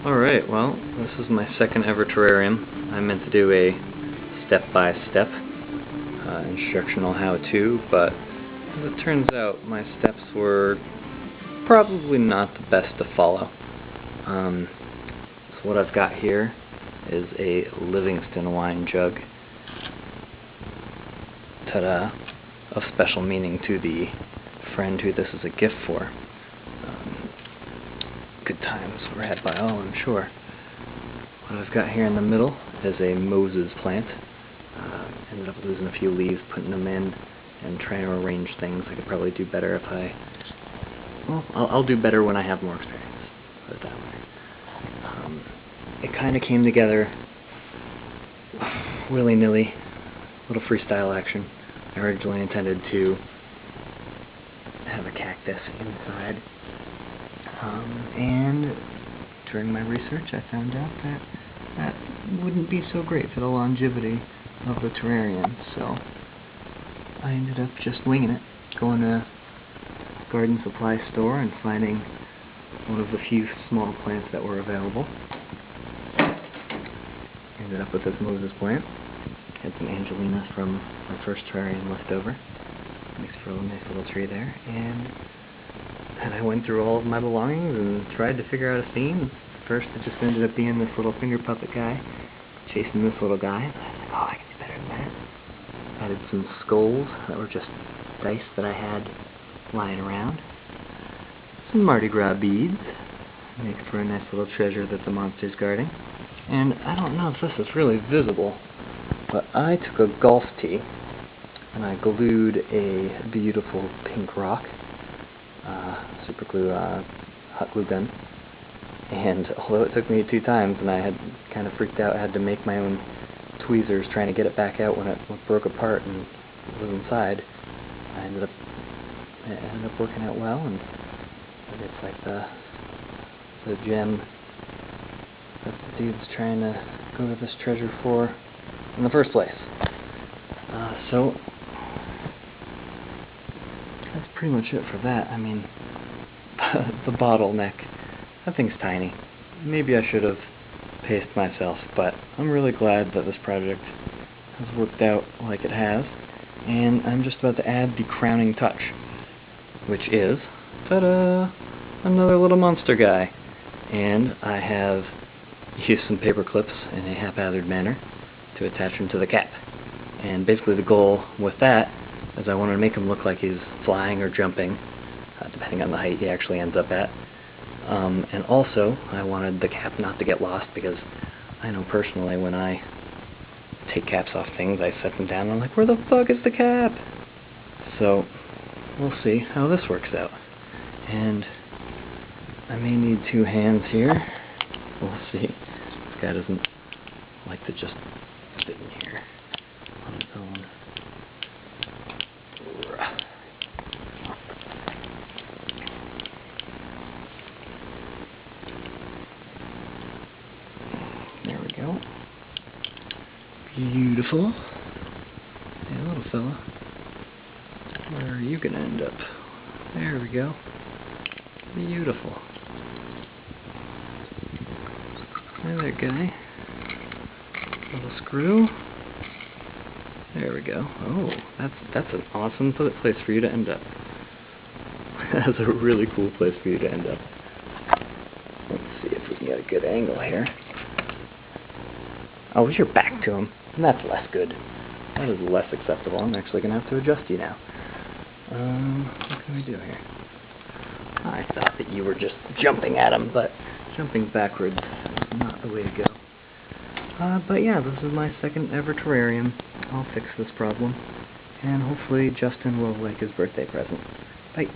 Alright, well, this is my second ever terrarium. I meant to do a step-by-step instructional how-to, but as it turns out, my steps were probably not the best to follow. So what I've got here is a Livingston wine jug. Ta-da! Of special meaning to the friend who this is a gift for. Good times were had by all, I'm sure. What I've got here in the middle is a Moses plant. Ended up losing a few leaves, putting them in, and trying to arrange things. I could probably do better if well, I'll do better when I have more experience, put it that way. It kind of came together willy-nilly, little freestyle action. I originally intended to have a cactus inside. And during my research I found out that that wouldn't be so great for the longevity of the terrarium, so I ended up just winging it, going to a garden supply store and finding one of the few small plants that were available. Ended up with this Moses plant. Had some angelina from my first terrarium left over. Makes for a nice little tree there, and I went through all of my belongings and tried to figure out a scene. First it just ended up being this little finger puppet guy chasing this little guy. I was like, oh, I can do better than that. Added some skulls that were just dice that I had lying around. Some Mardi Gras beads. Makes for a nice little treasure that the monster's guarding. And I don't know if this is really visible, but I took a golf tee and I glued a beautiful pink rock. Super glue, hot glue gun, and although it took me 2 times and I had kind of freaked out, I had to make my own tweezers trying to get it back out when it broke apart and was inside. It ended up working out well, and it's like the gem that the dude's trying to go to this treasure for in the first place. So that's pretty much it for that. I mean, the bottleneck, that thing's tiny. Maybe I should have paced myself, but I'm really glad that this project has worked out like it has, and I'm just about to add the crowning touch, which is, ta-da, another little monster guy. And I have used some paper clips in a haphazard manner to attach him to the cap. And basically the goal with that is I wanted to make him look like he's flying or jumping, depending on the height he actually ends up at. And also, I wanted the cap not to get lost, because I know personally when I take caps off things, I set them down and I'm like, where the fuck is the cap? So, we'll see how this works out. And I may need 2 hands here. We'll see. This guy doesn't like to just sit in here on its own. There we go. Beautiful. Hey, little fella. Where are you gonna end up? There we go. Beautiful. Hi there, guy. Little screw. There we go. Oh, that's an awesome place for you to end up. That's a really cool place for you to end up. Let's see if we can get a good angle here. Oh, with your back to him. That's less good. That is less acceptable. I'm actually going to have to adjust you now. What can we do here? I thought that you were just jumping at him, but jumping backwards is not the way to go. But yeah, this is my second ever terrarium. I'll fix this problem, and hopefully Justin will like his birthday present. Bye.